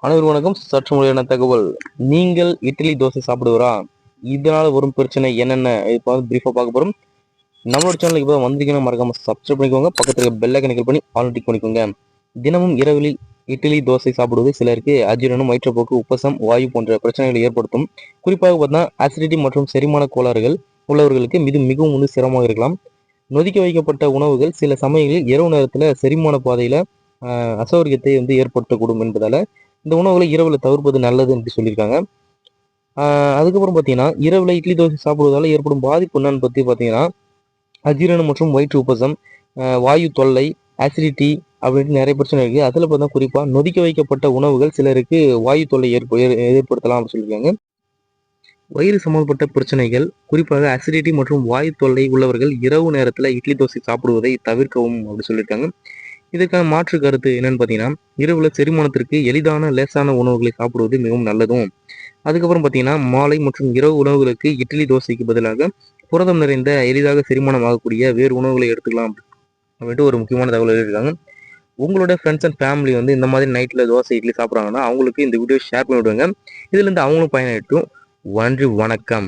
அனைவரும் வணக்கம். சற்று முறையான தகவல். நீங்கள் இட்லி தோசை சாப்பிடுவரா? இதனால வரும் பிரச்சனை என்னென்ன இப்போ பிரீஃபா பார்க்க போறோம். நம்மளோட சேனலுக்கு இப்போ வந்திருக்கீங்கன்னா மறக்காம சப்ஸ்கிரைப் பண்ணிக்கோங்க. பக்கத்துல இருக்க பெல் ஐகானை கிளிக் பண்ணி ஆல் டிக் பண்ணிக்கோங்க. தினமும் இரவில் இட்லி தோசை சாப்பிடுவது சிலருக்கு அஜீரணம், வயிற்றுப்போக்கு, உப்பசம், வாயு போன்ற பிரச்சனைகளை ஏற்படுத்தும். குறிப்பாக பார்த்தா அசிடிட்டி மற்றும் செரிமான கோளாறுகள் உள்ளவர்களுக்கு இது மிகவும் சிரமமாக இருக்கலாம். நொதிக்க வைக்கப்பட்ட உணவுகள் சில சமயங்களில் இரவு நேரத்தில் செரிமான பாதையில அசௌகரியத்தை ஏற்படுத்தக்கூடும் என்பதால இந்த உணவுகளை இரவுல தவிர்ப்பது நல்லது என்று சொல்லியிருக்காங்க. அதுக்கப்புறம் பார்த்தீங்கன்னா இரவுல இட்லி தோசை சாப்பிடுவதால ஏற்படும் பாதிப்பு என்னன்னு பற்றி பார்த்தீங்கன்னா அஜீரணம் மற்றும் வயிற்று உப்பசம், வாயு தொல்லை, ஆசிடிட்டி அப்படின்ட்டு நிறைய பிரச்சனை இருக்குது. அதில் பார்த்தா குறிப்பாக நொதிக்க வைக்கப்பட்ட உணவுகள் சிலருக்கு வாயு தொல்லை ஏற்படுத்தலாம் அப்படின்னு சொல்லியிருக்காங்க. வயிறு சம்பந்தப்பட்ட பிரச்சனைகள் குறிப்பாக அசிடிட்டி மற்றும் வாயு தொல்லை உள்ளவர்கள் இரவு நேரத்தில் இட்லி தோசை சாப்பிடுவதை தவிர்க்கவும் அப்படின்னு சொல்லியிருக்காங்க. இதற்கான மாற்று கருத்து என்னன்னு பார்த்தீங்கன்னா இரவுல செரிமானத்திற்கு எளிதான லேசான உணவுகளை சாப்பிடுவது மிகவும் நல்லதும். அதுக்கப்புறம் பார்த்தீங்கன்னா மாலை மற்றும் இரவு உணவுகளுக்கு இட்லி தோசைக்கு பதிலாக புரதம் நிறைந்த எளிதாக செரிமானம் ஆகக்கூடிய வேறு உணவுகளை எடுத்துக்கலாம் அப்படின்ட்டு ஒரு முக்கியமான தகவல் எழுதியிருக்காங்க. உங்களோட ஃப்ரெண்ட்ஸ் அண்ட் ஃபேமிலி இந்த மாதிரி நைட்டில் தோசை இட்லி சாப்பிட்றாங்கன்னா அவங்களுக்கு இந்த வீடியோ ஷேர் பண்ணி விடுவாங்க. இதுலேருந்து அவங்களும் பயனாயிட்டும். நன்றி, வணக்கம்.